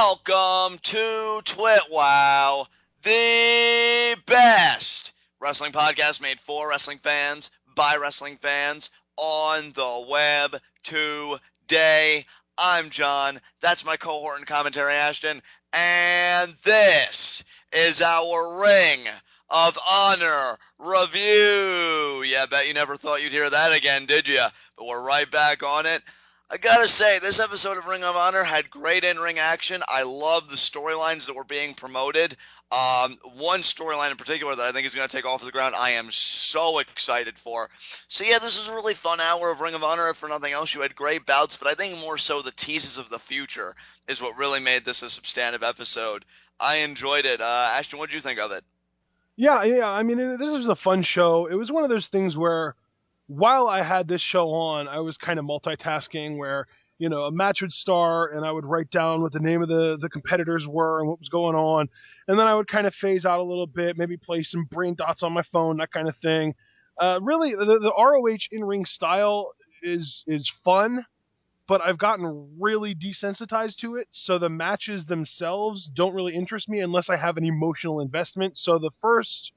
Welcome to TWitWoW, the best wrestling podcast made for wrestling fans, by wrestling fans, on the web today. I'm John, that's my cohort and commentary, Ashton, and this is our Ring of Honor review. Yeah, I bet you never thought you'd hear that again, did you? But we're right back on it. I gotta say, this episode of Ring of Honor had great in-ring action. I love the storylines that were being promoted. One storyline in particular that I think is going to take off the ground, I am so excited for. So yeah, this was a really fun hour of Ring of Honor. If for nothing else, you had great bouts, but I think more so the teases of the future is what really made this a substantive episode. I enjoyed it. Ashton, what did you think of it? Yeah. I mean, this was a fun show. It was one of those things where, while I had this show on, I was kind of multitasking where, a match would start and I would write down what the name of the competitors were and what was going on. And then I would kind of phase out a little bit, maybe play some brain dots on my phone, that kind of thing. Really, the ROH in-ring style is fun, but I've gotten really desensitized to it. So the matches themselves don't really interest me unless I have an emotional investment. So the first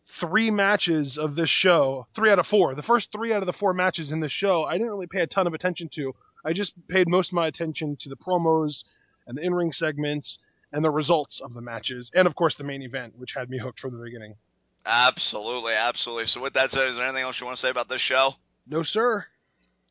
three matches of this show, 3 out of 4, the first 3 out of the 4 matches in this show, I didn't really pay a ton of attention to. I just paid most of my attention to the promos and the in-ring segments and the results of the matches. And of course the main event, which had me hooked from the beginning. Absolutely, absolutely. So with that said, is there anything else you want to say about this show? No, sir.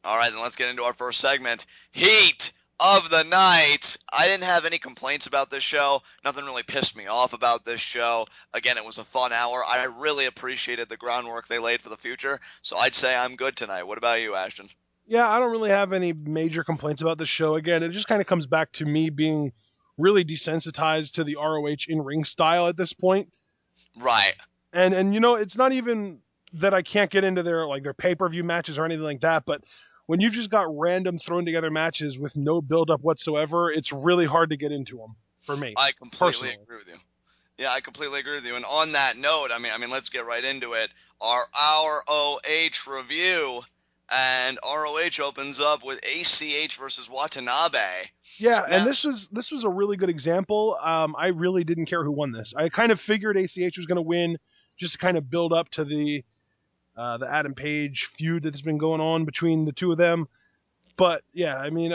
All right, then let's get into our first segment, Heat of the Night. I didn't have any complaints about this show. Nothing really pissed me off about this show. Again, it was a fun hour. I really appreciated the groundwork they laid for the future, so I'd say I'm good tonight. What about you, Ashton? Yeah, I don't really have any major complaints about the show. Again, it just kind of comes back to me being really desensitized to the ROH in-ring style at this point. Right. And it's not even that I can't get into their pay-per-view matches or anything like that, but when you've just got random thrown together matches with no build-up whatsoever, it's really hard to get into them for me. I completely personally. agree with you. Yeah, I completely agree with you. And on that note, I mean, let's get right into it. Our ROH review, and ROH opens up with ACH versus Watanabe. Yeah, Now, and this was a really good example. I really didn't care who won this. I kind of figured ACH was going to win, just to kind of build up to the Adam Page feud that's been going on between the two of them. But yeah, I mean,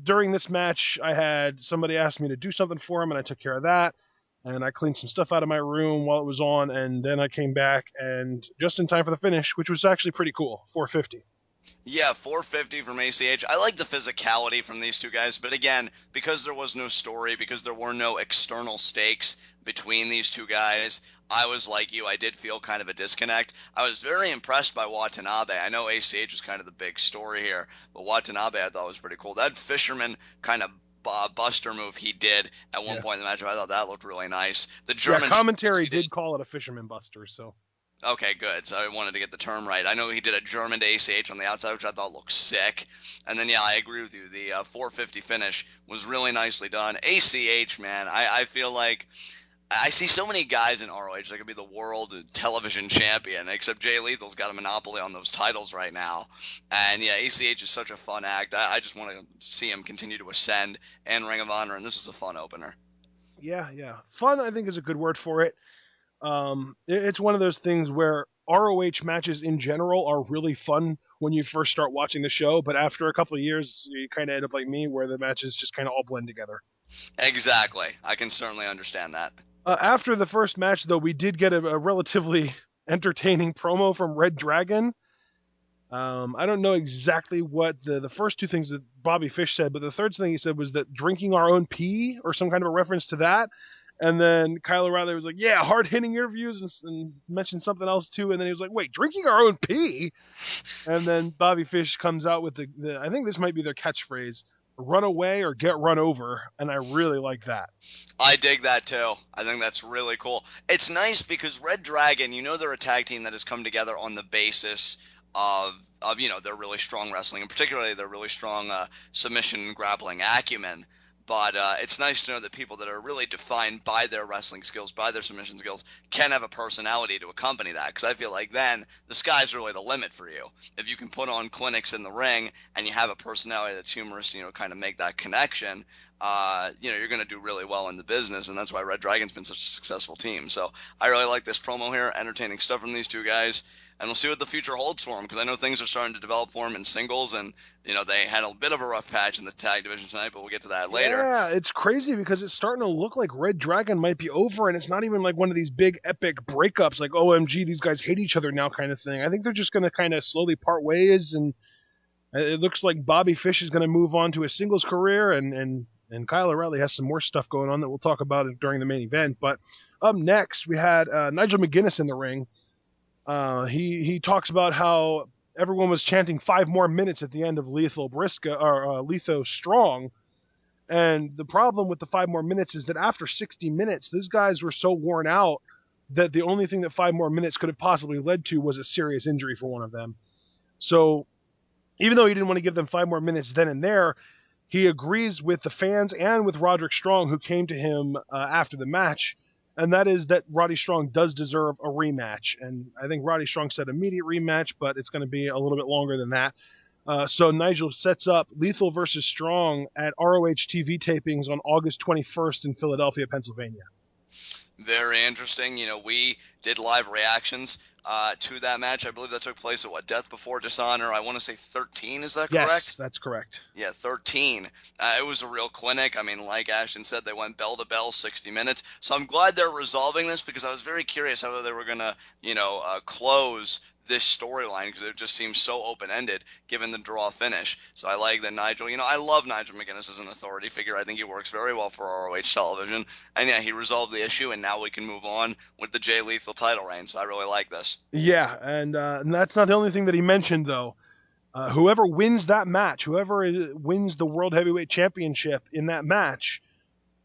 during this match, I had somebody ask me to do something for him, and I took care of that. And I cleaned some stuff out of my room while it was on, and then I came back and just in time for the finish, which was actually pretty cool. 450. yeah, 450 from ACH. I like the physicality from these two guys, but again, because there was no story, because there were no external stakes between these two guys, I was like you. I did feel kind of a disconnect. I was very impressed by Watanabe. I know ACH was kind of the big story here, but Watanabe I thought was pretty cool. That fisherman kind of buster move he did at one Yeah. point in the match, I thought that looked really nice. The Yeah, German commentary did call it a fisherman buster, so. Okay, good. So I wanted to get the term right. I know he did a German to ACH on the outside, which I thought looked sick. And then, yeah, I agree with you. The 450 finish was really nicely done. ACH, man, I feel like I see so many guys in ROH that could be the world television champion, except Jay Lethal's got a monopoly on those titles right now. And, yeah, ACH is such a fun act. I just want to see him continue to ascend in Ring of Honor, and this is a fun opener. Yeah. Fun, I think, is a good word for it. It's one of those things where ROH matches in general are really fun when you first start watching the show, but after a couple of years, you kind of end up like me, where the matches just kind of all blend together. Exactly. I can certainly understand that. After the first match, though, we did get a relatively entertaining promo from ReDragon. I don't know exactly what the first two things that Bobby Fish said, but the third thing he said was that drinking our own pee, or some kind of a reference to that. And then Kyle O'Reilly was like, yeah, hard-hitting interviews, and mentioned something else too. And then he was like, wait, drinking our own pee? And then Bobby Fish comes out with the I think this might be their catchphrase, run away or get run over. And I really like that. I dig that too. I think that's really cool. It's nice because ReDragon, they're a tag team that has come together on the basis of their really strong wrestling, and particularly their really strong submission and grappling acumen. But it's nice to know that people that are really defined by their wrestling skills, by their submission skills, can have a personality to accompany that. Because I feel like then the sky's really the limit for you. If you can put on clinics in the ring and you have a personality that's humorous, kind of make that connection, you're going to do really well in the business. And that's why ReDragon's been such a successful team. So I really like this promo here. Entertaining stuff from these two guys. And we'll see what the future holds for them, because I know things are starting to develop for them in singles, and they had a bit of a rough patch in the tag division tonight, but we'll get to that later. Yeah, it's crazy because it's starting to look like ReDragon might be over, and it's not even like one of these big epic breakups like OMG, these guys hate each other now kind of thing. I think they're just going to kind of slowly part ways, and it looks like Bobby Fish is going to move on to a singles career, and Kyle O'Reilly has some more stuff going on that we'll talk about during the main event. But up next, we had Nigel McGuinness in the ring. He talks about how everyone was chanting 5 more minutes at the end of Lethal Strong. And the problem with the 5 more minutes is that after 60 minutes, these guys were so worn out that the only thing that 5 more minutes could have possibly led to was a serious injury for one of them. So even though he didn't want to give them 5 more minutes then and there, he agrees with the fans and with Roderick Strong, who came to him after the match, and that is that Roddy Strong does deserve a rematch. And I think Roddy Strong said immediate rematch, but it's going to be a little bit longer than that. So Nigel sets up Lethal versus Strong at ROH TV tapings on August 21st in Philadelphia, Pennsylvania. Very interesting. We did live reactions to that match. I believe that took place at Death Before Dishonor. I want to say 13. Is that correct? Yes, that's correct. Yeah, 13. It was a real clinic. I mean, like Ashton said, they went bell to bell, 60 minutes. So I'm glad they're resolving this, because I was very curious how they were going to, close this storyline, because it just seems so open-ended given the draw finish. So I like that Nigel, I love Nigel McGuinness as an authority figure. I think he works very well for ROH television. And yeah, he resolved the issue, and now we can move on with the Jay Lethal title reign. So I really like this. Yeah, and that's not the only thing that he mentioned, though. Whoever wins that match, whoever wins the World Heavyweight Championship in that match,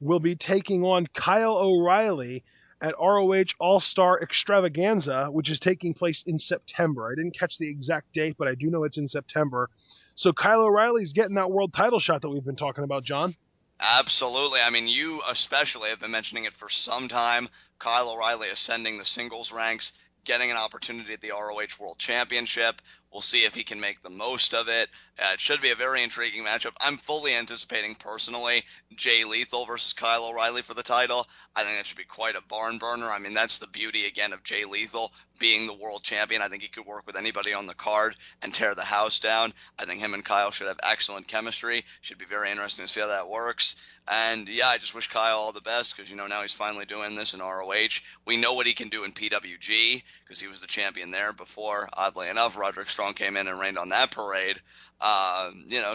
will be taking on Kyle O'Reilly at ROH All-Star Extravaganza, which is taking place in September. I didn't catch the exact date, but I do know it's in September. So Kyle O'Reilly's getting that world title shot that we've been talking about, John. Absolutely. I mean, you especially have been mentioning it for some time. Kyle O'Reilly ascending the singles ranks, getting an opportunity at the ROH World Championship. We'll see if he can make the most of it. It should be a very intriguing matchup. I'm fully anticipating, personally, Jay Lethal versus Kyle O'Reilly for the title. I think that should be quite a barn burner. I mean, that's the beauty, again, of Jay Lethal being the world champion. I think he could work with anybody on the card and tear the house down. I think him and Kyle should have excellent chemistry. Should be very interesting to see how that works. And yeah, I just wish Kyle all the best, because now he's finally doing this in ROH. We know what he can do in PWG, because he was the champion there before. Oddly enough, Roderick Strong came in and reigned on that parade.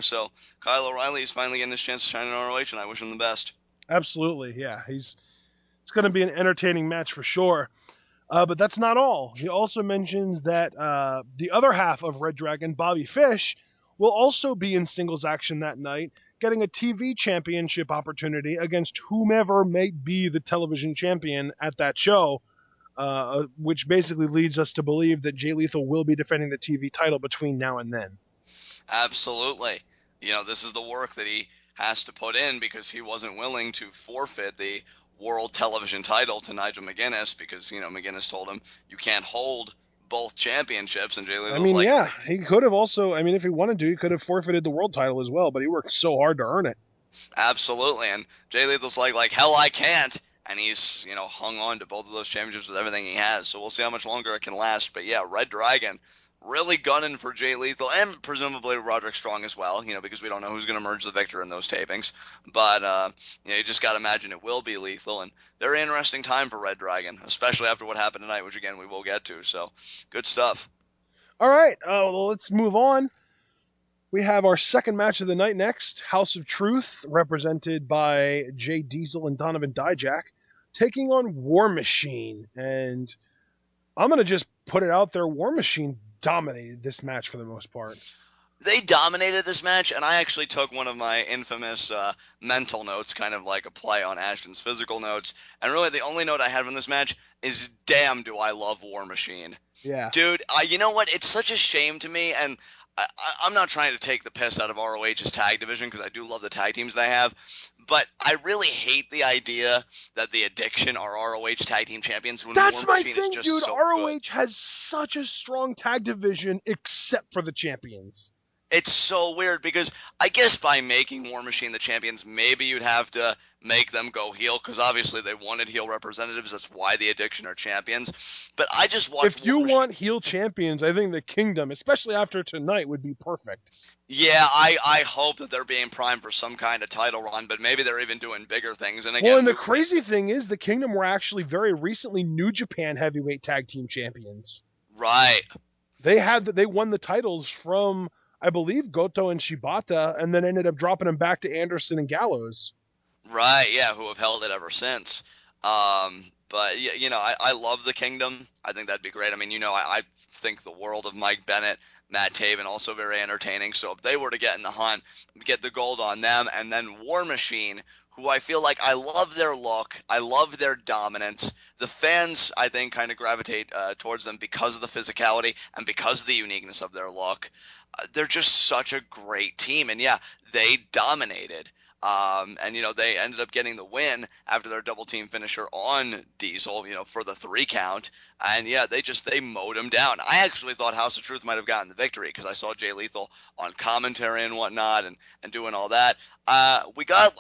So Kyle O'Reilly is finally getting his chance to shine in ROH, and I wish him the best. Absolutely, yeah. It's going to be an entertaining match for sure. But that's not all. He also mentions that the other half of ReDragon, Bobby Fish, will also be in singles action that night, getting a TV championship opportunity against whomever may be the television champion at that show, which basically leads us to believe that Jay Lethal will be defending the TV title between now and then. Absolutely. This is the work that he has to put in, because he wasn't willing to forfeit the world television title to Nigel McGuinness, because, McGuinness told him you can't hold both championships, and Jay Lethal's he could have also, if he wanted to, he could have forfeited the world title as well, but he worked so hard to earn it. Absolutely. And Jay Lethal's like, hell, I can't. And he's, hung on to both of those championships with everything he has. So we'll see how much longer it can last. But yeah, ReDragon really gunning for Jay Lethal, and presumably Roderick Strong as well, because we don't know who's going to emerge the victor in those tapings. But, you just got to imagine it will be Lethal. And very interesting time for ReDragon, especially after what happened tonight, which, again, we will get to. So good stuff. All right, well, let's move on. We have our second match of the night next, House of Truth, represented by Jay Diesel and Donovan Dijak, taking on War Machine. And I'm going to just put it out there, War Machine dominated this match for the most part. They dominated this match, and I actually took one of my infamous mental notes, kind of like a play on Ashton's physical notes. And really, the only note I had from this match is, damn, do I love War Machine. Yeah. Dude, you know what? It's such a shame to me, and I'm not trying to take the piss out of ROH's tag division because I do love the tag teams they have, but I really hate the idea that the Addiction are ROH tag team champions when War That's my Machine is thing, just dude. so good. ROH has such a strong tag division except for the champions. It's so weird because I guess by making War Machine the champions, maybe you'd have to make them go heel because obviously they wanted heel representatives. That's why the Addiction are champions. But I just watched If War you Machine. want heel champions, I think the Kingdom, especially after tonight, would be perfect. Yeah, I hope that they're being primed for some kind of title run, but maybe they're even doing bigger things. And Well, again, and the we crazy thing is, the Kingdom were actually very recently New Japan Heavyweight Tag Team Champions. right. They won the titles from, I believe, Goto and Shibata, and then ended up dropping them back to Anderson and Gallows. Right, yeah, who have held it ever since. But I love the Kingdom. I think that'd be great. I mean, I think the world of Mike Bennett, Matt Taven, also very entertaining. So if they were to get in the hunt, get the gold on them, and then War Machine, who I feel like I love their look, I love their dominance. The fans, I think, kind of gravitate towards them because of the physicality and because of the uniqueness of their look. They're just such a great team, and yeah, they dominated. And they ended up getting the win after their double team finisher on Diesel, for the 3 count. And yeah, they mowed him down. I actually thought House of Truth might have gotten the victory because I saw Jay Lethal on commentary and whatnot and doing all that. We got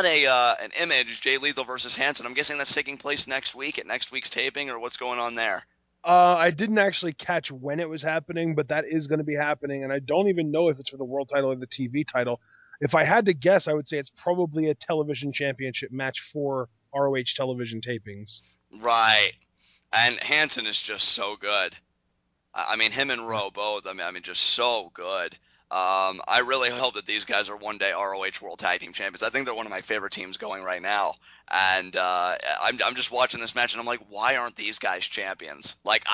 an image, Jay Lethal versus Hanson. I'm guessing that's taking place next week at next week's taping, or what's going on there? I didn't actually catch when it was happening, but that is going to be happening, and I don't even know if it's for the world title or the TV title. If I had to guess, I would say it's probably a television championship match for ROH television tapings. Right. And Hanson is just so good. I mean, him and Yeah. Rowe both. I mean, just so good. I really hope that these guys are one day ROH World Tag Team Champions. I think they're one of my favorite teams going right now. And I'm just watching this match and I'm like, why aren't these guys champions? Like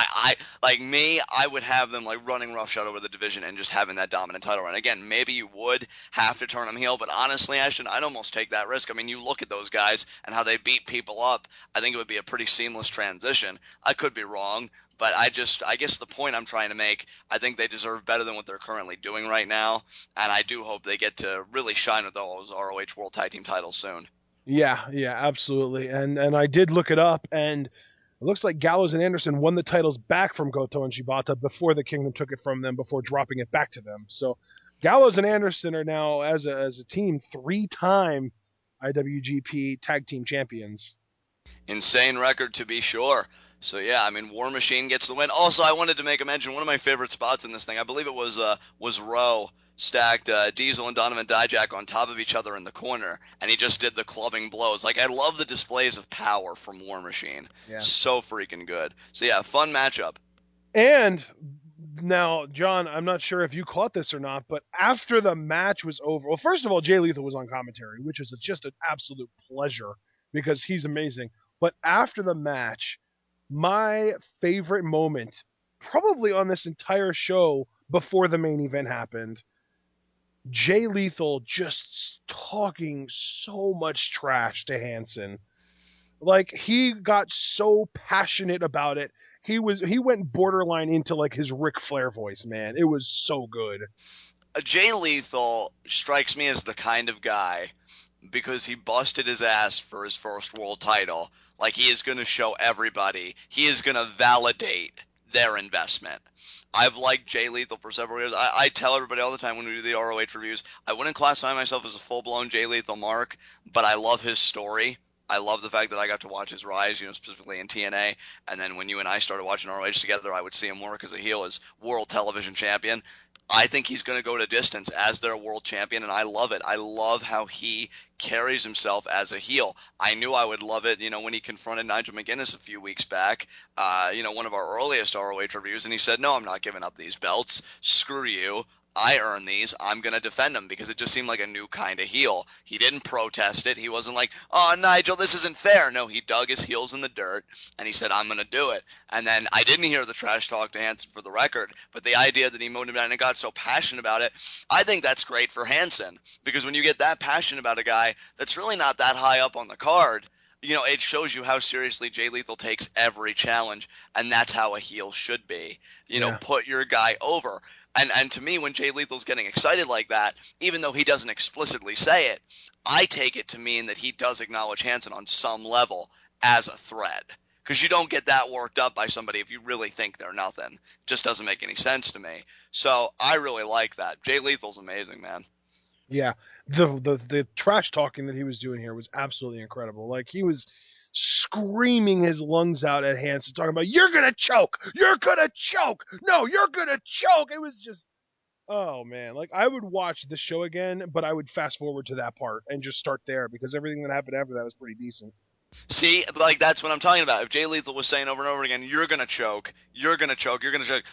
like me, I would have them like running roughshod over the division and just having that dominant title run. Again, maybe you would have to turn them heel, but honestly, Ashton, I'd almost take that risk. I mean, you look at those guys and how they beat people up. I think it would be a pretty seamless transition. I could be wrong, but I guess the point I'm trying to make, I think they deserve better than what they're currently doing right now, and I do hope they get to really shine with those ROH World Tag Team titles soon. Yeah, absolutely. And I did look it up, and it looks like Gallows and Anderson won the titles back from Goto and Shibata before the Kingdom took it from them, before dropping it back to them. So Gallows and Anderson are now, as a team, 3-time IWGP Tag Team Champions. Insane record to be sure. So yeah, I mean, War Machine gets the win. Also, I wanted to make a mention. One of my favorite spots in this thing, I believe it was Rowe stacked Diesel and Donovan Dijak on top of each other in the corner, and he just did the clubbing blows. Like I love the displays of power from War Machine. Yeah. So freaking good. So yeah, fun matchup. And now, John, I'm not sure if you caught this or not, but after the match was over, well, first of all, Jay Lethal was on commentary, which is just an absolute pleasure because he's amazing. But after the match, my favorite moment, probably on this entire show before the main event happened, Jay Lethal just talking so much trash to Hanson. Like he got so passionate about it. He went borderline into like his Ric Flair voice, man. It was so good. Jay Lethal strikes me as the kind of guy because he busted his ass for his first world title. Like he is going to show everybody, he is going to validate their investment. I've liked Jay Lethal for several years. I tell everybody all the time when we do the ROH reviews, I wouldn't classify myself as a full blown Jay Lethal mark, but I love his story. I love the fact that I got to watch his rise, specifically in TNA. And then when you and I started watching ROH together, I would see him work as a heel as world television champion. I think he's going to go to distance as their world champion, and I love it. I love how he carries himself as a heel. I knew I would love it, when he confronted Nigel McGuinness a few weeks back, one of our earliest ROH reviews, and he said, "No, I'm not giving up these belts. Screw you. I earn these. I'm going to defend them," because it just seemed like a new kind of heel. He didn't protest it. He wasn't like, "Oh, Nigel, this isn't fair." No, he dug his heels in the dirt and he said, "I'm going to do it." And then I didn't hear the trash talk to Hanson for the record, but the idea that he motivated and got so passionate about it, I think that's great for Hanson, because when you get that passionate about a guy that's really not that high up on the card, it shows you how seriously Jay Lethal takes every challenge, and that's how a heel should be. Yeah. Put your guy over. And to me, when Jay Lethal's getting excited like that, even though he doesn't explicitly say it, I take it to mean that he does acknowledge Hansen on some level as a threat. Because you don't get that worked up by somebody if you really think they're nothing. Just doesn't make any sense to me. So I really like that. Jay Lethal's amazing, man. Yeah, the trash talking that he was doing here was absolutely incredible. Like, he was screaming his lungs out at Hansen, talking about, "You're gonna choke! You're gonna choke! No, you're gonna choke!" It was just, oh man, like, I would watch the show again, but I would fast forward to that part and just start there, because everything that happened after that was pretty decent. See, like that's what I'm talking about. If Jay Lethal was saying over and over again, "You're gonna choke, you're gonna choke, you're gonna choke,"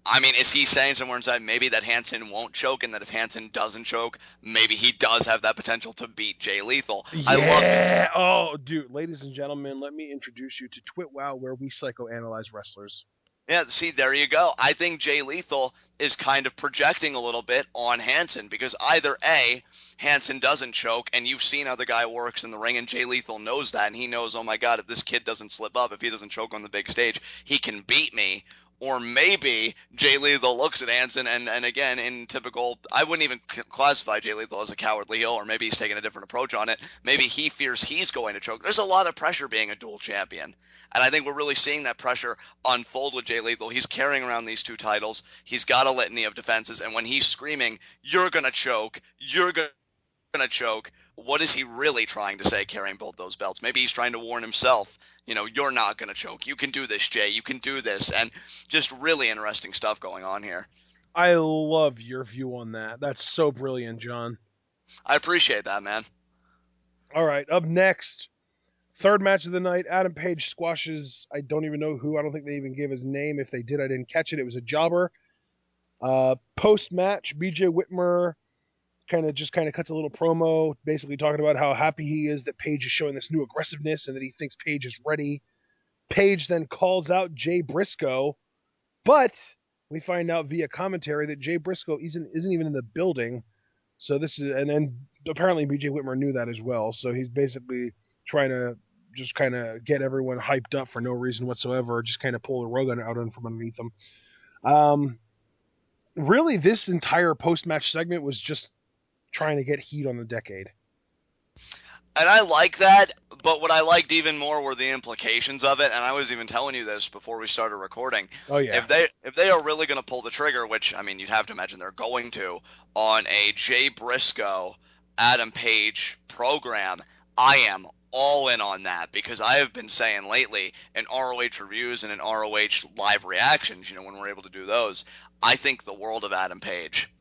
I mean, is he saying somewhere inside maybe that Hansen won't choke, and that if Hansen doesn't choke, maybe he does have that potential to beat Jay Lethal? I love this. Yeah. Oh, dude, ladies and gentlemen, let me introduce you to TwitWoW, where we psychoanalyze wrestlers. Yeah, see, there you go. I think Jay Lethal is kind of projecting a little bit on Hansen because either A, Hansen doesn't choke, and you've seen how the guy works in the ring, and Jay Lethal knows that, and he knows, oh my God, if this kid doesn't slip up, if he doesn't choke on the big stage, he can beat me. Or maybe Jay Lethal looks at Hansen, and again, in typical, I wouldn't even classify Jay Lethal as a cowardly heel, or maybe he's taking a different approach on it. Maybe he fears he's going to choke. There's a lot of pressure being a dual champion. And I think we're really seeing that pressure unfold with Jay Lethal. He's carrying around these two titles. He's got a litany of defenses, and when he's screaming, "You're gonna choke, you're gonna choke," what is he really trying to say carrying both those belts? Maybe he's trying to warn himself, you're not gonna choke. You can do this, Jay. You can do this. And just really interesting stuff going on here. I love your view on that. That's so brilliant, John. I appreciate that, man. All right, up next, third match of the night. Adam Page squashes, I don't even know who. I don't think they even gave his name. If they did, I didn't catch it. It was a jobber. Post match, BJ Whitmer kind of cuts a little promo, basically talking about how happy he is that Page is showing this new aggressiveness and that he thinks Page is ready. Page then calls out Jay Briscoe, but we find out via commentary that Jay Briscoe isn't even in the building. So this is, and then apparently BJ Whitmer knew that as well. So he's basically trying to just kind of get everyone hyped up for no reason whatsoever, just kind of pull the rug out from underneath them. Really, this entire post-match segment was just trying to get heat on the decade. And I like that, but what I liked even more were the implications of it. And I was even telling you this before we started recording. Oh yeah, If they are really going to pull the trigger, which I mean you'd have to imagine they're going to, on a Jay Briscoe, Adam Page program, I am all in on that because I have been saying lately in ROH reviews and in ROH live reactions, when we're able to do those, I think the world of Adam Page.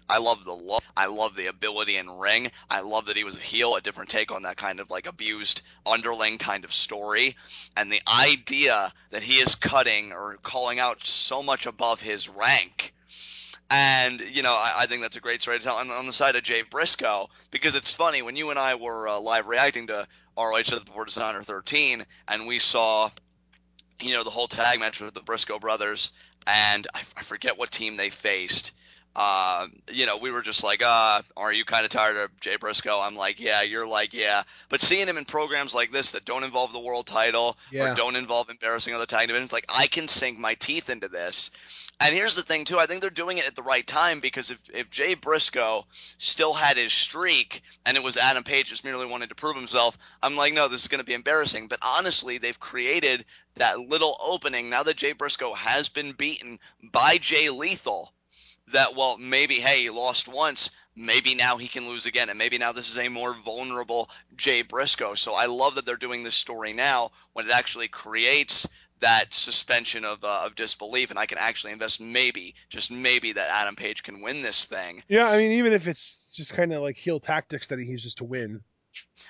I love the look. I love the ability in ring. I love that he was a heel, a different take on that kind of like abused underling kind of story. And the idea that he is cutting or calling out so much above his rank. And, I think that's a great story to tell on the side of Jay Briscoe because it's funny when you and I were live reacting to ROH before Dishonor 13 and we saw, the whole tag match with the Briscoe brothers and I forget what team they faced. We were just like, are you kind of tired of Jay Briscoe? I'm like, yeah, you're like, yeah. But seeing him in programs like this that don't involve the world title or yeah. don't involve embarrassing other tag divisions, like I can sink my teeth into this. And here's the thing too, I think they're doing it at the right time because if Jay Briscoe still had his streak and it was Adam Page just merely wanted to prove himself, I'm like, no, this is going to be embarrassing. But honestly, they've created that little opening now that Jay Briscoe has been beaten by Jay Lethal that, well, maybe, hey, he lost once. Maybe now he can lose again. And maybe now this is a more vulnerable Jay Briscoe. So I love that they're doing this story now when it actually creates that suspension of disbelief. And I can actually invest maybe, just maybe, that Adam Page can win this thing. Yeah, I mean, even if it's just kind of like heel tactics that he uses to win.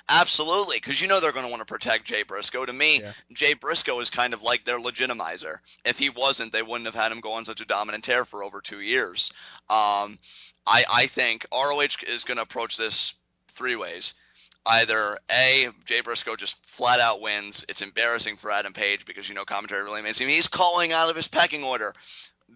Absolutely, because they're going to want to protect Jay Briscoe. To me, Yeah. Jay Briscoe is kind of like their legitimizer. If he wasn't, they wouldn't have had him go on such a dominant tear for over 2 years. I think ROH is going to approach this three ways. Either A, Jay Briscoe just flat out wins. It's embarrassing for Adam Page because, commentary really makes him. He's calling out of his pecking order.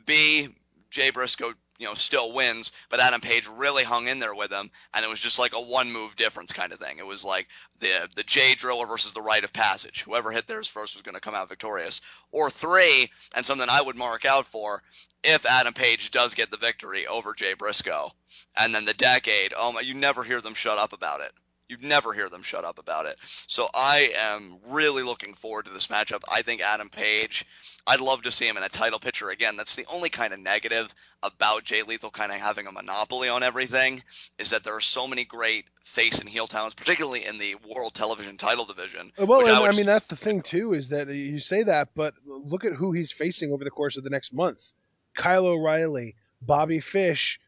B, Jay Briscoe, still wins, but Adam Page really hung in there with him, and it was just like a one move difference kind of thing. It was like the J Driller versus the Rite of Passage. Whoever hit theirs first was going to come out victorious. Or three, and something I would mark out for, if Adam Page does get the victory over Jay Briscoe, and then the Decade, oh my, you never hear them shut up about it. You never hear them shut up about it. So I am really looking forward to this matchup. I think Adam Page, I'd love to see him in a title picture again. That's the only kind of negative about Jay Lethal kind of having a monopoly on everything, is that there are so many great face and heel talents, particularly in the World Television title division. Well, Which and I would I mean, just that's the thing too, is that you say that, but look at who he's facing over the course of the next month: Kyle O'Reilly, Bobby Fish,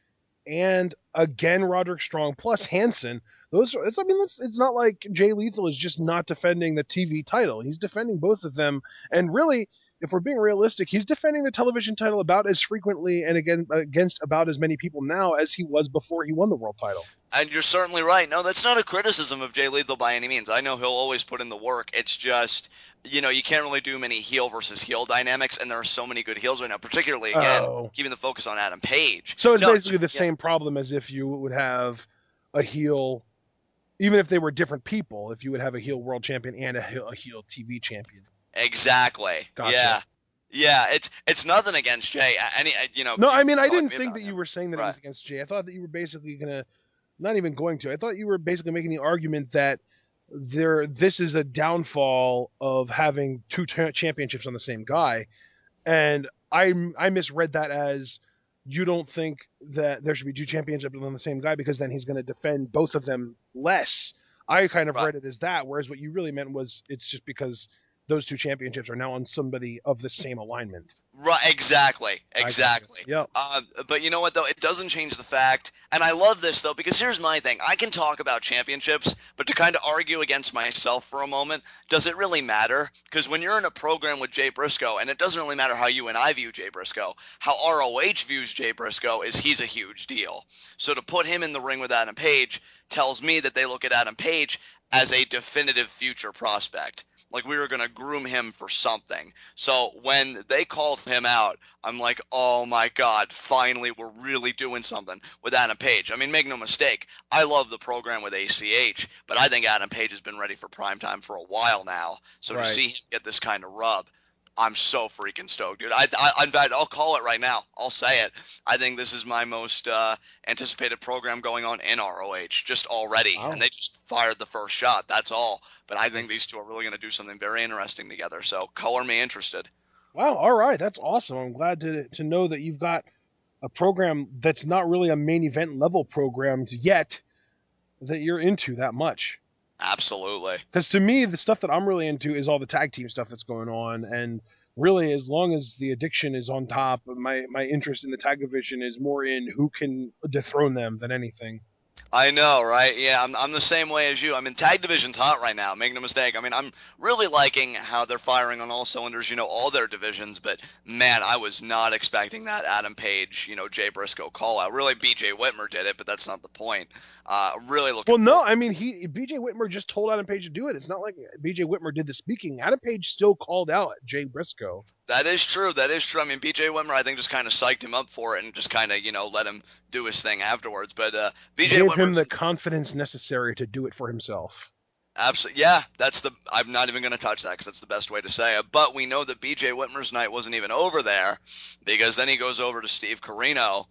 and again Roderick Strong plus Hanson. It's not like Jay Lethal is just not defending the TV title. He's defending both of them, and really, if we're being realistic, he's defending the television title about as frequently and again against about as many people now as he was before he won the world title. And you're certainly right. No, that's not a criticism of Jay Lethal by any means. I know he'll always put in the work. It's just, you can't really do many heel versus heel dynamics, and there are so many good heels right now, particularly, again, keeping the focus on Adam Page. So it's basically the same problem as if you would have a heel, even if they were different people, if you would have a heel world champion and a heel TV champion. Exactly. Gotcha. Yeah. Yeah, it's nothing against Jay. No, I mean, I didn't think that you were saying that it was against Jay. I thought that you were basically not even going to. I thought you were basically making the argument that this is a downfall of having two championships on the same guy, and I misread that as you don't think that there should be two championships on the same guy because then he's going to defend both of them less. I kind of read it as that, whereas what you really meant was it's just because those two championships are now on somebody of the same alignment. Right, exactly. Yep. But you know what, though? It doesn't change the fact, and I love this, though, because here's my thing. I can talk about championships, but to kind of argue against myself for a moment, does it really matter? Because when you're in a program with Jay Briscoe, and it doesn't really matter how you and I view Jay Briscoe, how ROH views Jay Briscoe is he's a huge deal. So to put him in the ring with Adam Page tells me that they look at Adam Page as a definitive future prospect. Like we were going to groom him for something. So when they called him out, I'm like, oh my God, finally we're really doing something with Adam Page. I mean, make no mistake, I love the program with ACH, but I think Adam Page has been ready for primetime for a while now. So to see him get this kind of rub, I'm so freaking stoked, dude. In fact, I'll call it right now. I'll say it. I think this is my most anticipated program going on in ROH just already. Wow. And they just fired the first shot. That's all. But I think these two are really going to do something very interesting together. So color me interested. Wow. All right. That's awesome. I'm glad to know that you've got a program that's not really a main event level program yet that you're into that much. Absolutely. Because to me, the stuff that I'm really into is all the tag team stuff that's going on. And really, as long as the Addiction is on top, my interest in the tag division is more in who can dethrone them than anything. I know, right? Yeah, I'm the same way as you. I mean, tag division's hot right now. Make no mistake. I mean, I'm really liking how they're firing on all cylinders, all their divisions. But, man, I was not expecting that Adam Page, Jay Briscoe call-out. Really, B.J. Whitmer did it, but that's not the point. Really looking Well, no, I mean, B.J. Whitmer just told Adam Page to do it. It's not like B.J. Whitmer did the speaking. Adam Page still called out Jay Briscoe. That is true. I mean, B.J. Whitmer, I think, just kind of psyched him up for it and just kind of, let him do his thing afterwards. But B.J. Whitmer gave him the confidence necessary to do it for himself. Absolutely. Yeah, I'm not even going to touch that because that's the best way to say it. But we know that B.J. Whitmer's night wasn't even over there because then he goes over to Steve Corino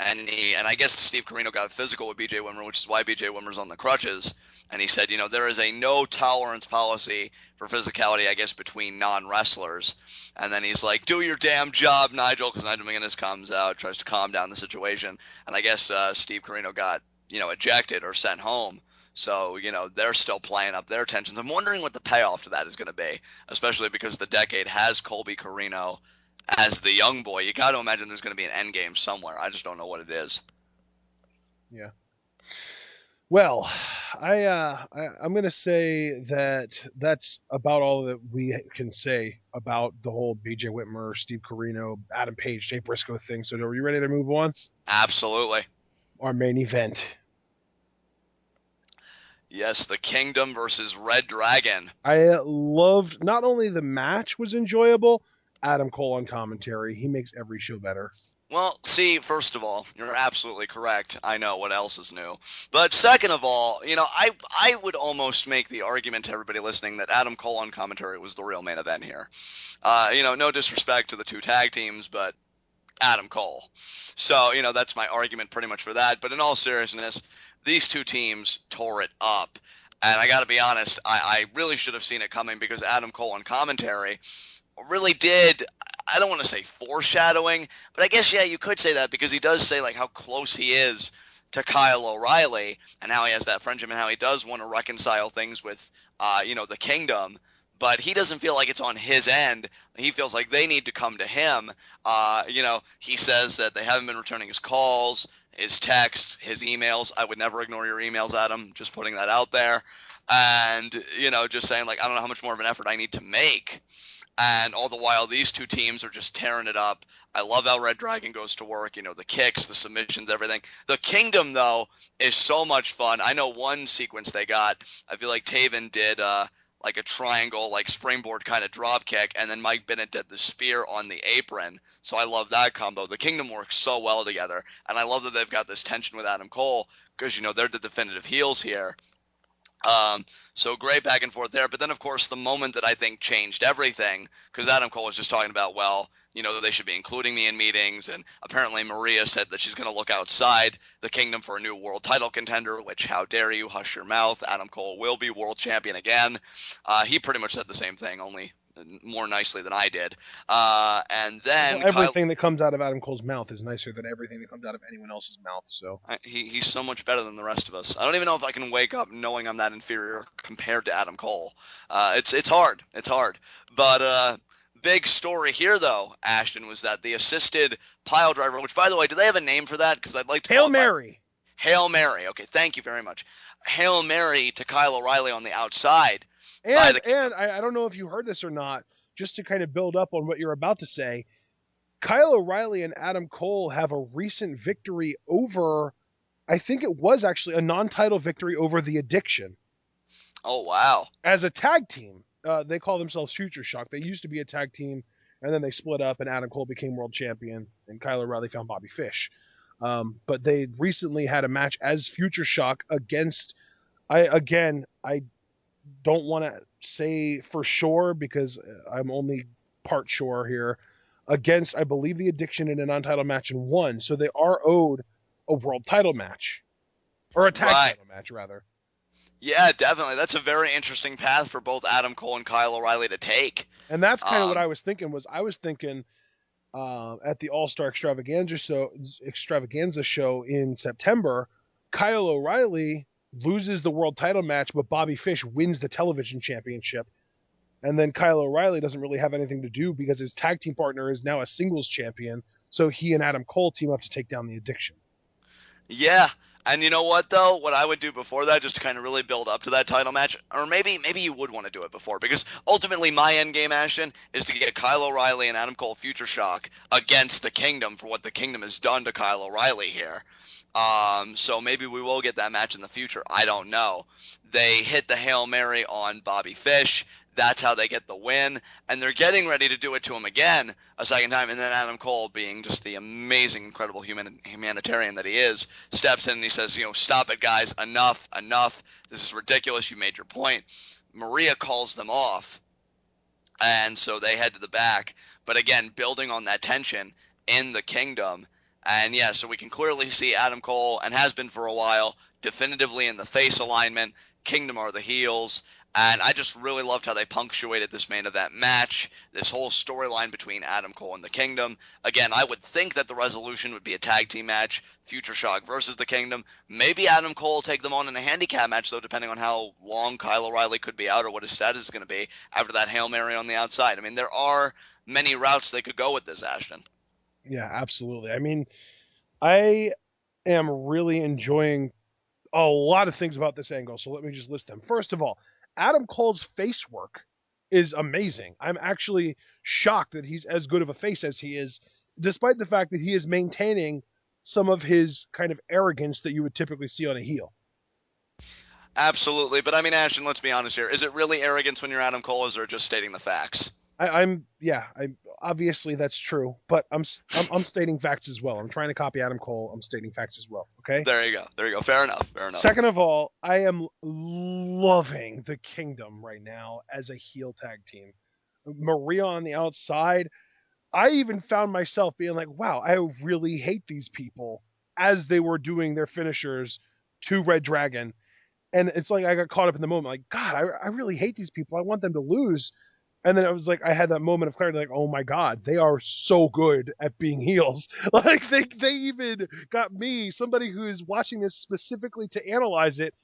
and I guess Steve Corino got physical with B.J. Whitmer, which is why B.J. Whitmer's on the crutches. And he said, there is a no tolerance policy for physicality, I guess, between non-wrestlers. And then he's like, do your damn job, Nigel, because Nigel McGuinness comes out, tries to calm down the situation. And I guess Steve Corino got, ejected or sent home. So, they're still playing up their tensions. I'm wondering what the payoff to that is going to be, especially because the Decade has Colby Corino as the young boy. You got to imagine there's going to be an end game somewhere. I just don't know what it is. Yeah. Well, I'm going to say that that's about all that we can say about the whole B.J. Whitmer, Steve Corino, Adam Page, Jay Briscoe thing. So are you ready to move on? Absolutely. Our main event. Yes, the Kingdom versus ReDragon. I loved, not only the match was enjoyable, Adam Cole on commentary. He makes every show better. Well, see, first of all, you're absolutely correct. I know what else is new. But second of all, I would almost make the argument to everybody listening that Adam Cole on commentary was the real main event here. No disrespect to the two tag teams, but Adam Cole. So, that's my argument pretty much for that. But in all seriousness, these two teams tore it up. And I got to be honest, I really should have seen it coming because Adam Cole on commentary really did. I don't want to say foreshadowing, but I guess, yeah, you could say that because he does say like how close he is to Kyle O'Reilly and how he has that friendship and how he does want to reconcile things with, the Kingdom. But he doesn't feel like it's on his end. He feels like they need to come to him. He says that they haven't been returning his calls, his texts, his emails. I would never ignore your emails, Adam. Just putting that out there. And, just saying, like, I don't know how much more of an effort I need to make. And all the while, these two teams are just tearing it up. I love how ReDragon goes to work. The kicks, the submissions, everything. The Kingdom, though, is so much fun. I know one sequence they got. I feel like Taven did like a triangle, like springboard kind of drop kick, and then Mike Bennett did the spear on the apron. So I love that combo. The Kingdom works so well together, and I love that they've got this tension with Adam Cole because they're the definitive heels here. So great back and forth there. But then, of course, the moment that I think changed everything, because Adam Cole was just talking about, well, they should be including me in meetings. And apparently Maria said that she's going to look outside the Kingdom for a new world title contender, which, how dare you, hush your mouth. Adam Cole will be world champion again. He pretty much said the same thing, only more nicely than I did. And Well, then Kyle. everything that comes out of Adam Cole's mouth is nicer than everything that comes out of anyone else's mouth. So He's so much better than the rest of us. I don't even know if I can wake up knowing I'm that inferior compared to Adam Cole. It's hard. It's hard. But big story here, though, Ashton, was that the assisted pile driver, which, by the way, do they have a name for that? Because I'd like to call Hail it Mary. Hail Mary. Okay, thank you very much. Hail Mary to Kyle O'Reilly on the outside by And the Kingdom. and I don't know if you heard this or not. Just to kind of build up on what you're about to say, Kyle O'Reilly and Adam Cole have a recent victory over. I think it was actually a non-title victory over the Addiction Oh, wow. as a tag team. They call themselves Future Shock. They used to be a tag team, and then they split up, and Adam Cole became world champion, and Kyle O'Reilly found Bobby Fish. But they recently had a match as Future Shock against. I don't want to say for sure because I'm only part sure here. Against, I believe, the Addiction in a non-title match and won, so they are owed a world title match or a tag Right. title match rather. Yeah, definitely. That's a very interesting path for both Adam Cole and Kyle O'Reilly to take. And that's kind of what Um, I was thinking. At the All Star Extravaganza show in September, Kyle O'Reilly loses the world title match, but Bobby Fish wins the television championship. And then Kyle O'Reilly doesn't really have anything to do because his tag team partner is now a singles champion. So he and Adam Cole team up to take down the Addiction. Yeah. And you know what though? What I would do before that, just to kind of really build up to that title match, or maybe you would want to do it before, because ultimately my end game, Ashton, is to get Kyle O'Reilly and Adam Cole Future Shock against the Kingdom for what the Kingdom has done to Kyle O'Reilly here. So maybe we will get that match in the future. I don't know. They hit the Hail Mary on Bobby Fish. That's how they get the win. And they're getting ready to do it to him again a second time. And then Adam Cole, being just the amazing, incredible humanitarian that he is, steps in and he says, stop it, guys. Enough, enough. This is ridiculous. You made your point. Maria calls them off. And so they head to the back. But again, building on that tension in the Kingdom. And yeah, so we can clearly see Adam Cole, and has been for a while, definitively in the face alignment. Kingdom are the heels. And I just really loved how they punctuated this main event match, this whole storyline between Adam Cole and the Kingdom. Again, I would think that the resolution would be a tag team match, Future Shock versus the Kingdom. Maybe Adam Cole will take them on in a handicap match, though, depending on how long Kyle O'Reilly could be out or what his status is going to be after that Hail Mary on the outside. I mean, there are many routes they could go with this, Ashton. Yeah, absolutely. I mean, I am really enjoying a lot of things about this angle. So let me just list them. First of all, Adam Cole's face work is amazing. I'm actually shocked that he's as good of a face as he is, despite the fact that he is maintaining some of his kind of arrogance that you would typically see on a heel. Absolutely. But I mean, Ashton, let's be honest here. Is it really arrogance when you're Adam Cole, or is it just stating the facts? I'm obviously that's true, but I'm stating facts as well. I'm trying to copy Adam Cole. I'm stating facts as well. Okay. There you go. There you go. Fair enough. Fair enough. Second of all, I am loving the Kingdom right now as a heel tag team. Maria on the outside. I even found myself being like, wow, I really hate these people as they were doing their finishers to ReDragon. And it's like I got caught up in the moment, like, God, I really hate these people. I want them to lose. And then it was like I had that moment of clarity, like, oh my God, they are so good at being heels. Like they even got me, somebody who is watching this specifically to analyze it,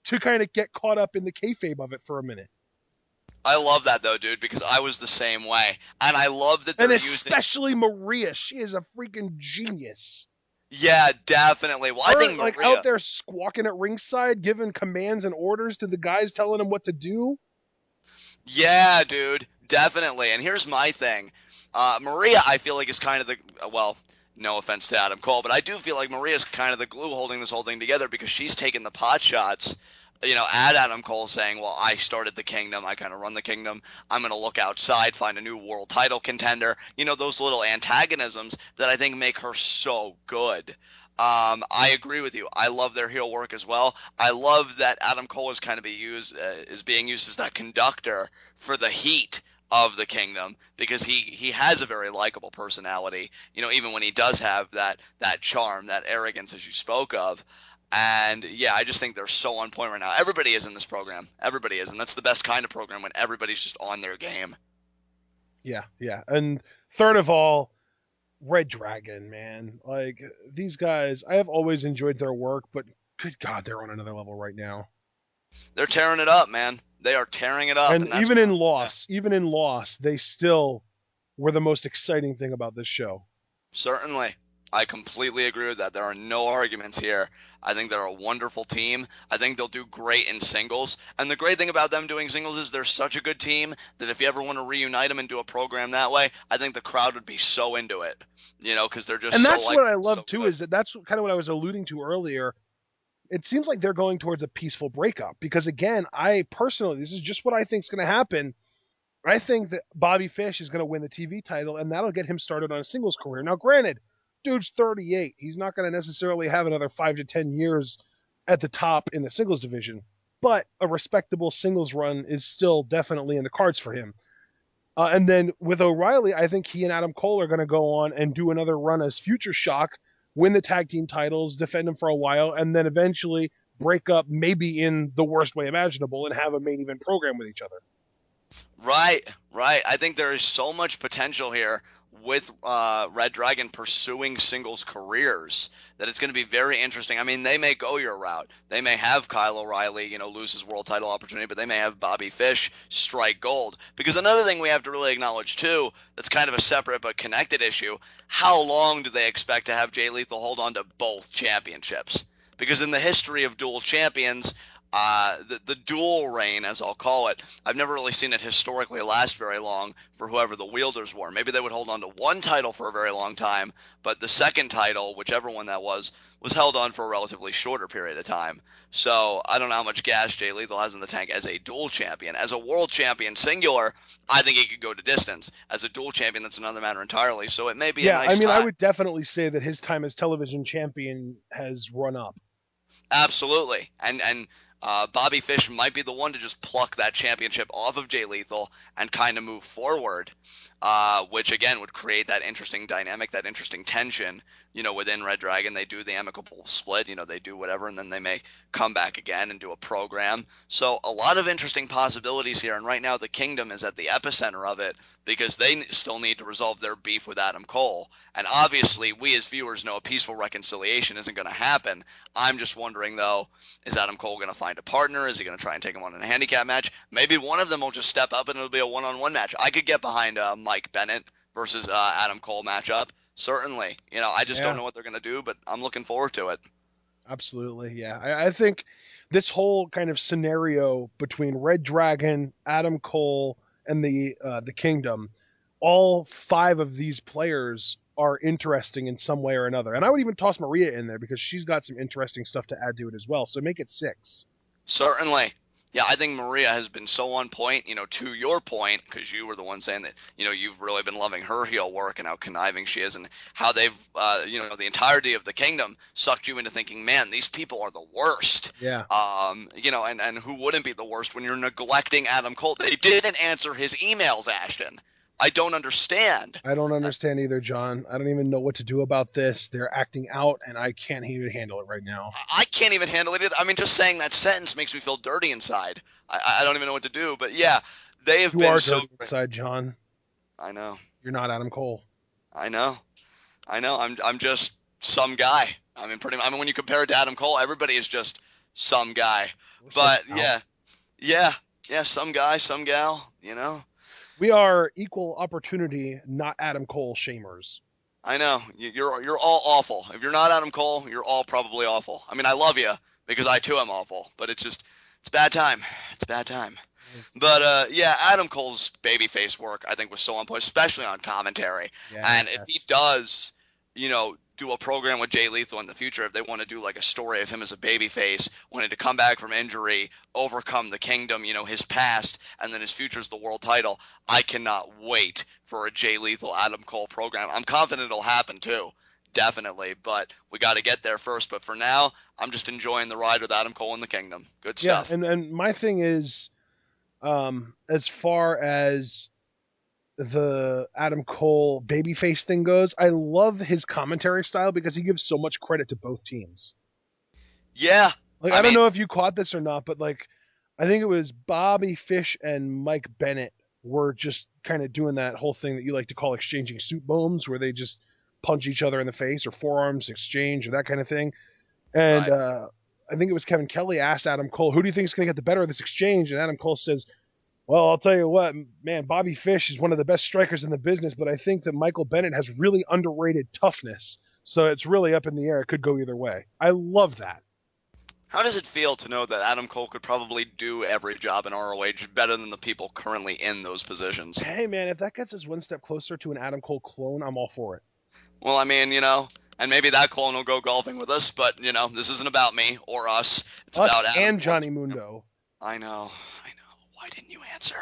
to kind of get caught up in the kayfabe of it for a minute. I love that though, dude, because I was the same way, and I love that And they're using. especially Maria, she is a freaking genius. Yeah, definitely. Well, I Her think like out Maria. there squawking at ringside, giving commands and orders to the guys, telling them what to do. Yeah, dude, definitely. And here's my thing. Maria, I feel like is kind of the well, no offense to Adam Cole, but I do feel like Maria's kind of the glue holding this whole thing together because she's taking the pot shots, at Adam Cole saying, "Well, I started the kingdom. I kind of run the kingdom. I'm going to look outside, find a new world title contender." Those little antagonisms that I think make her so good. I agree with you. I love their heel work as well. I love that Adam Cole is kind of being used as that conductor for the heat of the kingdom because he has a very likable personality. Even when he does have that charm, that arrogance, as you spoke of. And yeah, I just think they're so on point right now. Everybody is in this program. Everybody is, and that's the best kind of program when everybody's just on their game. Yeah, yeah. And third of all, ReDragon, man. Like these guys, I have always enjoyed their work, but good God, they're on another level right now. They're tearing it up, man. They are tearing it up, And and that's yeah. even in loss, they still were the most exciting thing about this show. Certainly. I completely agree with that. There are no arguments here. I think they're a wonderful team. I think they'll do great in singles. And the great thing about them doing singles is they're such a good team that if you ever want to reunite them and do a program that way, I think the crowd would be so into it. Because they're just And so that's what I so love too, good. is that's kind of what I was alluding to earlier. It seems like they're going towards a peaceful breakup because again, I personally, this is just what I think is going to happen. I think that Bobby Fish is going to win the TV title, and that'll get him started on a singles career. Now, granted, dude's 38. He's not going to necessarily have another 5 to 10 years at the top in the singles division, but a respectable singles run is still definitely in the cards for him. And then with O'Reilly, I think he and Adam Cole are going to go on and do another run as Future Shock, win the tag team titles, defend them for a while, and then eventually break up, maybe in the worst way imaginable, and have a main event program with each other. Right, right. I think there is so much potential here with ReDragon pursuing singles careers that it's going to be very interesting. I mean, they may go your route. They may have Kyle O'Reilly, lose his world title opportunity, but they may have Bobby Fish strike gold. Because another thing we have to really acknowledge too, that's kind of a separate but connected issue, how long do they expect to have Jay Lethal hold on to both championships? Because in the history of dual champions, the dual reign, as I'll call it, I've never really seen it historically last very long for whoever the wielders were. Maybe they would hold on to one title for a very long time, but the second title, whichever one that was held on for a relatively shorter period of time. So I don't know how much gas Jay Lethal has in the tank as a dual champion. As a world champion singular, I think he could go to distance. As a dual champion, that's another matter entirely. So it may be a Yeah, I nice mean, I time. would definitely say that his time as television champion has run up. Absolutely. And Bobby Fish might be the one to just pluck that championship off of Jay Lethal and kind of move forward, which again would create that interesting dynamic, that interesting tension. Within ReDragon, they do the amicable split. They do whatever, and then they may come back again and do a program. So a lot of interesting possibilities here. And right now, the Kingdom is at the epicenter of it because they still need to resolve their beef with Adam Cole. And obviously, we as viewers know a peaceful reconciliation isn't going to happen. I'm just wondering, though, is Adam Cole going to find a partner? Is he going to try and take him on in a handicap match? Maybe one of them will just step up and it'll be a one-on-one match. I could get behind Mike Bennett versus Adam Cole matchup. Certainly. I just don't Yeah, know what they're going to do, but I'm looking forward to it. absolutely. Yeah, I think this whole kind of scenario between ReDragon, Adam Cole, and the Kingdom, all five of these players are interesting in some way or another. And I would even toss Maria in there because she's got some interesting stuff to add to it as well. So make it six. Certainly. Yeah, I think Maria has been so on point, to your point, because you were the one saying that, you've really been loving her heel work and how conniving she is and how they've, the entirety of the kingdom sucked you into thinking, man, these people are the worst. Yeah. And who wouldn't be the worst when you're neglecting Adam Cole? They didn't answer his emails, Ashton. I don't understand. I don't understand either, John. I don't even know what to do about this. They're acting out, and I can't even handle it right now. I can't even handle it either. I mean, just saying that sentence makes me feel dirty inside. I don't even know what to do. But yeah, they have You been are so dirty great. inside, John. I know. You're not Adam Cole. I know. I know. I'm just some guy. I mean, when you compare it to Adam Cole, everybody is just some guy. Or some But gal. yeah, yeah, some guy, some gal. We are equal opportunity, not Adam Cole shamers. I know. You're all awful. If you're not Adam Cole, you're all probably awful. I mean, I love you because I too am awful, but it's bad time. It's bad time. But yeah, Adam Cole's babyface work I think was so on point, especially on commentary. And if he Yes. does, do a program with Jay Lethal in the future, if they want to do like a story of him as a babyface, wanting to come back from injury, overcome the kingdom, his past, and then his future is the world title, I cannot wait for a Jay Lethal Adam Cole program. I'm confident it'll happen too. Definitely, but we got to get there first. But for now, I'm just enjoying the ride with Adam Cole in the kingdom. Good Yeah, stuff. and my thing is, as far as the Adam Cole babyface thing goes, I love his commentary style because he gives so much credit to both teams. Yeah, Like, I I don't mean, know if you caught this or not, but like, I think it was Bobby Fish and Mike Bennett were just kind of doing that whole thing that you like to call exchanging soup bombs, where they just punch each other in the face or forearms exchange or that kind of thing. And right. I think it was Kevin Kelly asked Adam Cole, "Who do you think is going to get the better of this exchange?" And Adam Cole says, "Well, I'll tell you what, man, Bobby Fish is one of the best strikers in the business, but I think that Michael Bennett has really underrated toughness. So it's really up in the air. It could go either way." I love that. How does it feel to know that Adam Cole could probably do every job in ROH better than the people currently in those positions? Hey, man, if that gets us one step closer to an Adam Cole clone, I'm all for it. Well, I mean, and maybe that clone will go golfing with us, but, this isn't about me or us. It's Us about Adam and Cole. Johnny Mundo. I know, I know. Why didn't you answer?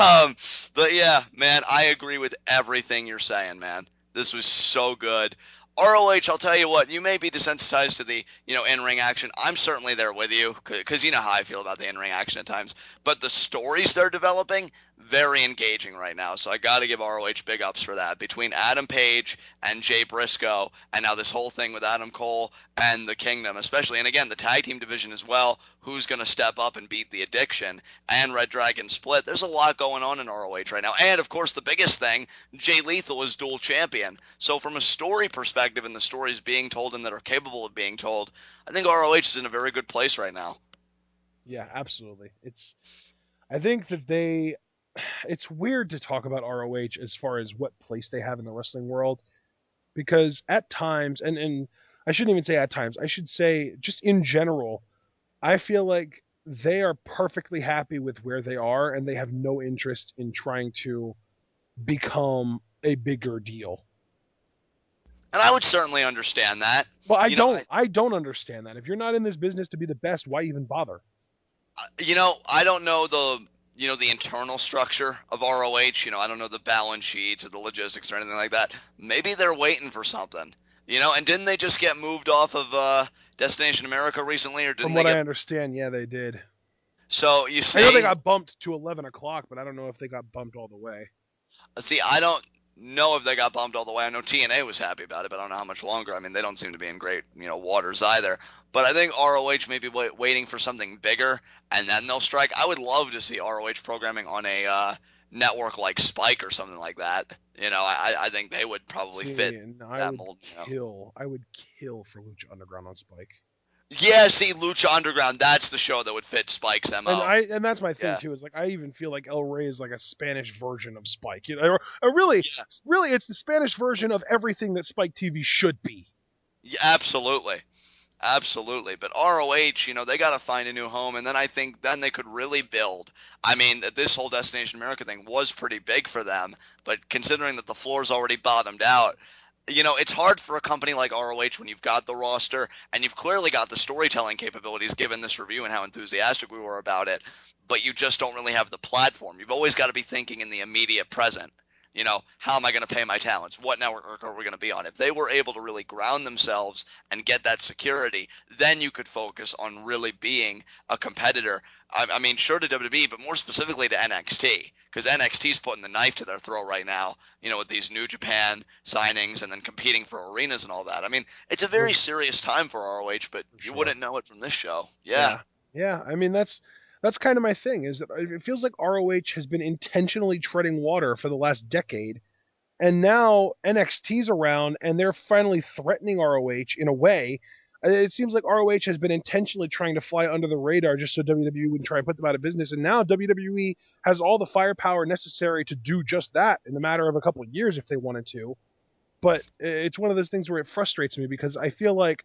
Um, but yeah, man, I agree with everything you're saying, man. This was so good. ROH, I'll tell you what, you may be desensitized to the, in-ring action. I'm certainly there with you because you know how I feel about the in-ring action at times. But the stories they're developing, very engaging right now. So I got to give ROH big ups for that. Between Adam Page and Jay Briscoe, and now this whole thing with Adam Cole and the Kingdom, especially, and again, the tag team division as well, who's going to step up and beat the Addiction, and ReDragon split. There's a lot going on in ROH right now. And of course, the biggest thing, Jay Lethal is dual champion. So from a story perspective and the stories being told and that are capable of being told, I think ROH is in a very good place right now. Yeah, absolutely. I think that they, it's weird to talk about ROH as far as what place they have in the wrestling world because at times, and I shouldn't even say at times, I should say just in general, I feel like they are perfectly happy with where they are and they have no interest in trying to become a bigger deal. And I would certainly understand that. Well, I You know, I, don't. I don't understand that. If you're not in this business to be the best, why even bother? I don't know the internal structure of ROH. I don't know the balance sheets or the logistics or anything like that. Maybe they're waiting for something. And didn't they just get moved off of Destination America recently, or From didn't they what I get? understand, yeah, they did. So you I know they see, got bumped to 11 o'clock, but I don't know if they got bumped all the way. I don't know if they got bumped all the way. I know TNA was happy about it, but I don't know how much longer. I mean, they don't seem to be in great, waters either. But I think ROH may be waiting for something bigger, and then they'll strike. I would love to see ROH programming on a network like Spike or something like that. I think they would probably fit See, and that mold. I would kill for Lucha Underground on Spike. Yeah, see, Lucha Underground, that's the show that would fit Spike's MO. And that's my thing Yeah. too. Is like I even feel like El Rey is like a Spanish version of Spike. Or really, Yeah. really, it's the Spanish version of everything that Spike TV should be. Yeah, absolutely. Absolutely. But ROH, they got to find a new home. And then I think then they could really build. I mean, this whole Destination America thing was pretty big for them. But considering that the floor's already bottomed out, It's hard for a company like ROH when you've got the roster and you've clearly got the storytelling capabilities given this review and how enthusiastic we were about it, but you just don't really have the platform. You've always got to be thinking in the immediate present. How am I going to pay my talents? What network are we going to be on? If they were able to really ground themselves and get that security, then you could focus on really being a competitor. I mean, sure to WWE, but more specifically to NXT, because NXT's putting the knife to their throat right now, with these New Japan signings and then competing for arenas and all that. I mean, it's a very For, serious time for ROH, but for you sure. wouldn't know it from this show. Yeah. Yeah. Yeah. I mean, that's kind of my thing. Is that it feels like ROH has been intentionally treading water for the last decade, and now NXT's around, and they're finally threatening ROH in a way. It seems like ROH has been intentionally trying to fly under the radar just so WWE wouldn't try and put them out of business. And now WWE has all the firepower necessary to do just that in the matter of a couple of years if they wanted to. But it's one of those things where it frustrates me because I feel like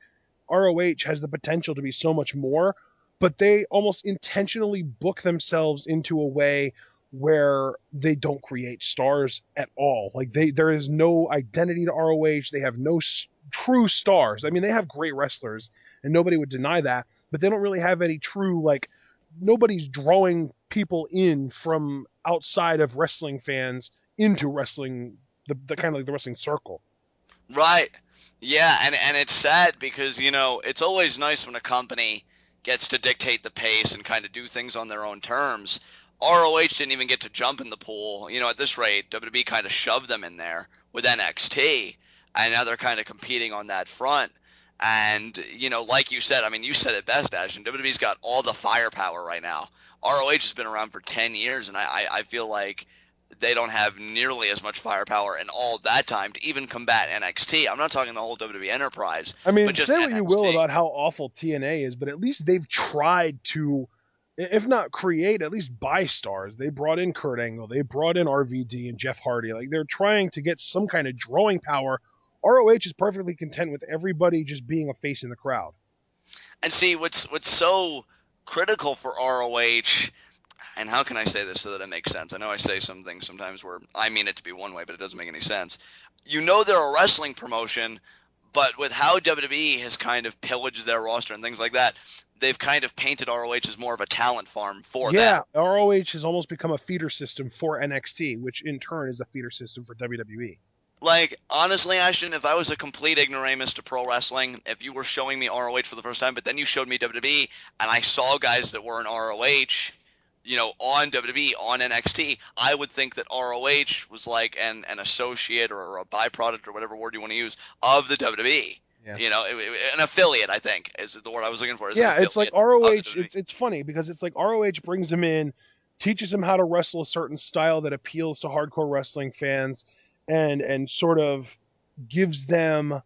ROH has the potential to be so much more, but they almost intentionally book themselves into a way where they don't create stars at all. Like there is no identity to ROH. They have no true stars. I mean, they have great wrestlers, and nobody would deny that, but they don't really have any true like. Nobody's drawing people in from outside of wrestling fans into wrestling, the kind of like the wrestling circle. Right. Yeah, and it's sad because, it's always nice when a company gets to dictate the pace and kind of do things on their own terms. ROH didn't even get to jump in the pool. At this rate, WWE kind of shoved them in there with NXT, and now they're kind of competing on that front. And, like you said, I mean, you said it best, Ashton. WWE's got all the firepower right now. ROH has been around for 10 years, and I feel like they don't have nearly as much firepower in all that time to even combat NXT. I'm not talking the whole WWE enterprise, I but mean, just say what you will NXT. about how awful TNA is, but at least they've tried to, if not create, at least buy stars. They brought in Kurt Angle, they brought in RVD and Jeff Hardy. Like they're trying to get some kind of drawing power. ROH is perfectly content with everybody just being a face in the crowd. And see what's so critical for ROH, and how can I say this so that it makes sense? I know I say some things sometimes where I mean it to be one way, but it doesn't make any sense. They're a wrestling promotion, but with how WWE has kind of pillaged their roster and things like that, they've kind of painted ROH as more of a talent farm for them. Yeah, ROH has almost become a feeder system for NXT, which in turn is a feeder system for WWE. Like, honestly, Ashton, if I was a complete ignoramus to pro wrestling, if you were showing me ROH for the first time, but then you showed me WWE, and I saw guys that were in ROH, on WWE, on NXT, I would think that ROH was like an associate or a byproduct or whatever word you want to use of the WWE. Yeah. An affiliate, I think, is the word I was looking for, is an Yeah, it's like affiliate of the ROH. WWE. It's funny because it's like ROH brings him in, teaches him how to wrestle a certain style that appeals to hardcore wrestling fans, and sort of gives them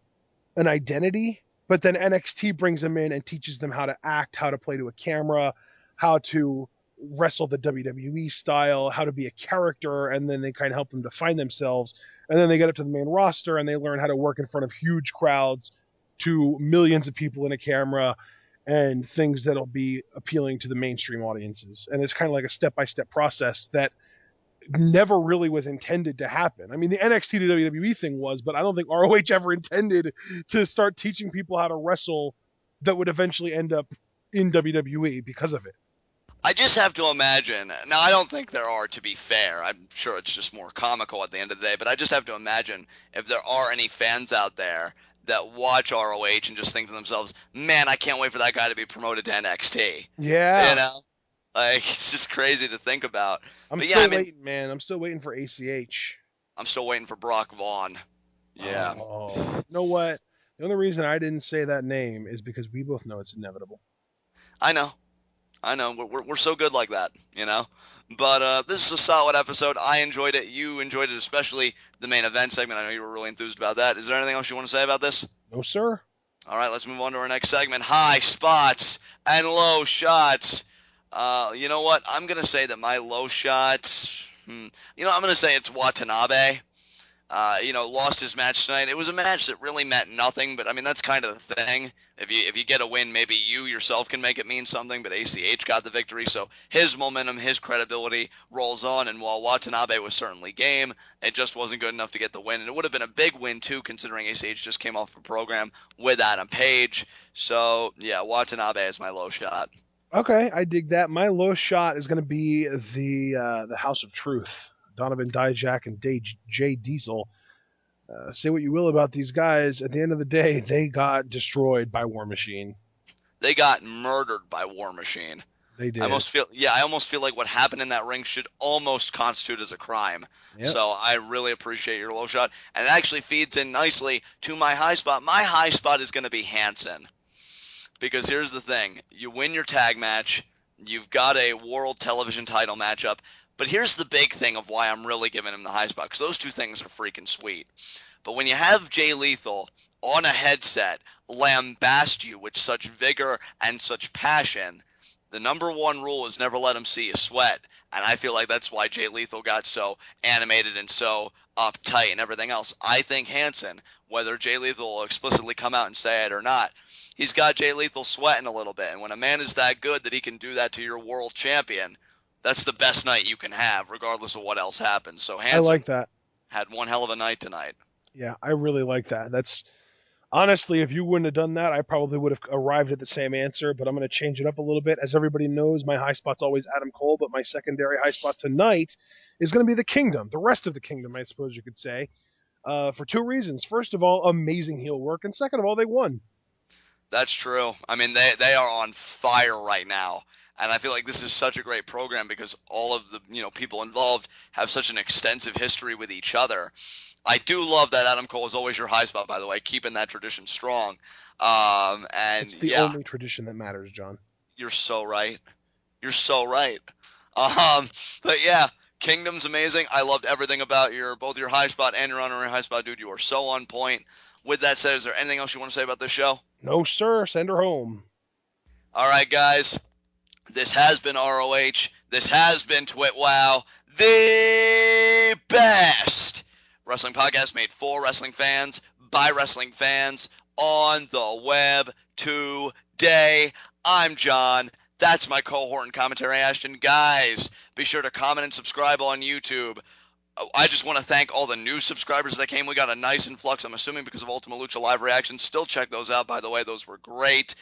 an identity. But then NXT brings them in and teaches them how to act, how to play to a camera, how to wrestle the WWE style, how to be a character, and then they kind of help them define themselves. And then they get up to the main roster and they learn how to work in front of huge crowds to millions of people in a camera and things that'll be appealing to the mainstream audiences. And it's kind of like a step-by-step process that never really was intended to happen. I mean, the NXT to WWE thing was, but I don't think ROH ever intended to start teaching people how to wrestle that would eventually end up in WWE because of it. I just have to imagine. Now, I don't think there are, to be fair. I'm sure it's just more comical at the end of the day, but I just have to imagine if there are any fans out there that watch ROH and just think to themselves, man, I can't wait for that guy to be promoted to NXT. You Yeah. know? Like, it's just crazy to think about. I'm But yeah, I still mean, waiting, man. I'm still waiting for ACH. I'm still waiting for Brock Vaughn. Yeah, Oh, you know what? The only reason I didn't say that name is because we both know it's inevitable. I know. I know we're so good like that. But this is a solid episode. I enjoyed it. You enjoyed it, especially the main event segment. I know you were really enthused about that. Is there anything else you want to say about this? No, sir. All right, let's move on to our next segment: high spots and low shots. You know what? I'm gonna say that my low shots. I'm gonna say it's Watanabe. lost his match tonight. It was a match that really meant nothing, but I mean that's kind of the thing. If you get a win, maybe you yourself can make it mean something. But ACH got the victory, so his momentum, his credibility rolls on. And while Watanabe was certainly game, it just wasn't good enough to get the win. And it would have been a big win too, considering ACH just came off a program with Adam Page. So yeah, Watanabe is my low shot. Okay, I dig that. My low shot is going to be the House of Truth. Donovan, Dijak, and Jay Diesel. Say what you will about these guys. At the end of the day, they got destroyed by War Machine. They got murdered by War Machine. They did. I almost feel like what happened in that ring should almost constitute as a crime. Yep. So I really appreciate your low shot, and it actually feeds in nicely to my high spot. My high spot is going to be Hanson, because here's the thing: you win your tag match, you've got a world television title matchup. But here's the big thing of why I'm really giving him the high spot, because those two things are freaking sweet. But when you have Jay Lethal on a headset lambast you with such vigor and such passion, the number one rule is never let him see you sweat. And I feel like that's why Jay Lethal got so animated and so uptight and everything else. I think Hanson, whether Jay Lethal will explicitly come out and say it or not, he's got Jay Lethal sweating a little bit. And when a man is that good that he can do that to your world champion, that's the best night you can have, regardless of what else happens. So Hanson, I like that. Had one hell of a night tonight. Yeah, I really like that. That's honestly, if you wouldn't have done that, I probably would have arrived at the same answer. But I'm going to change it up a little bit. As everybody knows, my high spot's always Adam Cole, but my secondary high spot tonight is going to be the Kingdom, the rest of the Kingdom, I suppose you could say, for two reasons. First of all, amazing heel work, and second of all, they won. That's true. I mean, they are on fire right now. And I feel like this is such a great program because all of the people involved have such an extensive history with each other. I do love that Adam Cole is always your high spot, by the way, keeping that tradition strong. And it's the yeah, only tradition that matters, John. you're so right. You're so right. But yeah, Kingdom's amazing. I loved everything about both your high spot and your honorary high spot, dude. You are so on point. With that said, is there anything else you want to say about this show? No, sir. Send her home. All right, guys. This has been ROH. This has been TWitWoW, the best wrestling podcast made for wrestling fans, by wrestling fans, on the web today. I'm John. That's my cohort and commentary, Ashton. Guys, be sure to comment and subscribe on YouTube. I just want to thank all the new subscribers that came. We got a nice influx, I'm assuming, because of Ultima Lucha live reactions. Still check those out, by the way. Those were great.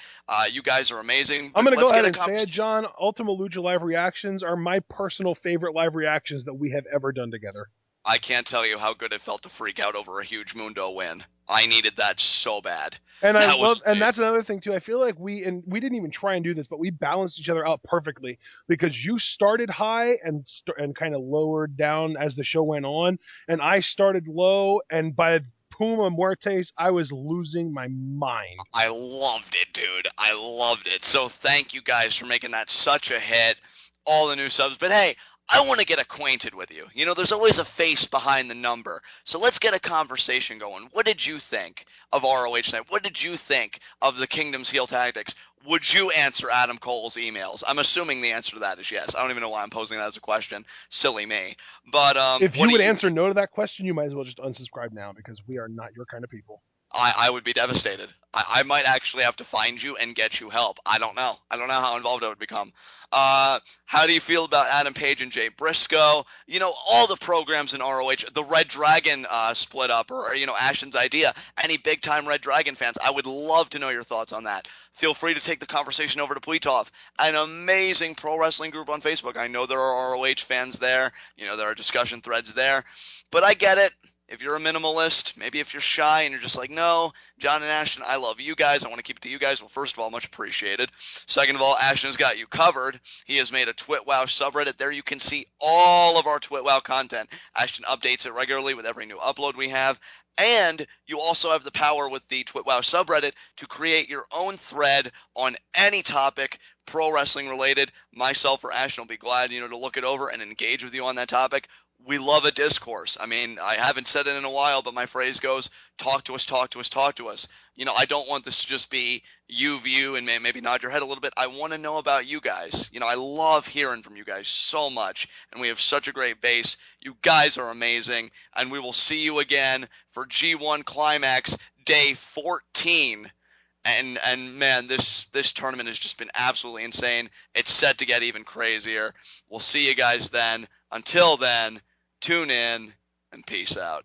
You guys are amazing. I'm going to go ahead and say it, John. Ultima Lucha live reactions are my personal favorite live reactions that we have ever done together. I can't tell you how good it felt to freak out over a huge Mundo win. I needed that so bad. And that's another thing too. I feel like we didn't even try and do this, but we balanced each other out perfectly because you started high and kind of lowered down as the show went on, and I started low, and by Puma Muertes, I was losing my mind. I loved it, dude. I loved it. So thank you guys for making that such a hit. All the new subs, but hey, I want to get acquainted with you. There's always a face behind the number. So let's get a conversation going. What did you think of ROH tonight? What did you think of the Kingdom's heel tactics? Would you answer Adam Cole's emails? I'm assuming the answer to that is yes. I don't even know why I'm posing that as a question. Silly me. But if you would answer no to that question, you might as well just unsubscribe now because we are not your kind of people. I would be devastated. I might actually have to find you and get you help. I don't know. I don't know how involved I would become. How do you feel about Adam Page and Jay Briscoe? All the programs in ROH, the ReDragon split up, or, Ashton's idea. Any big-time ReDragon fans, I would love to know your thoughts on that. Feel free to take the conversation over to Pletov, an amazing pro wrestling group on Facebook. I know there are ROH fans there. There are discussion threads there. But I get it. If you're a minimalist, maybe if you're shy and you're just like, no, John and Ashton, I love you guys. I want to keep it to you guys. Well, first of all, much appreciated. Second of all, Ashton's got you covered. He has made a TwitWoW subreddit. There you can see all of our TwitWoW content. Ashton updates it regularly with every new upload we have. And you also have the power with the TwitWoW subreddit to create your own thread on any topic, pro wrestling related, myself or Ashton will be glad, to look it over and engage with you on that topic. We love a discourse. I mean, I haven't said it in a while, but my phrase goes, talk to us, talk to us, talk to us. I don't want this to just be you view and maybe nod your head a little bit. I want to know about you guys. I love hearing from you guys so much, and we have such a great base. You guys are amazing, and we will see you again for G1 Climax Day 14. And man, this tournament has just been absolutely insane. It's set to get even crazier. We'll see you guys then. Until then, tune in and peace out.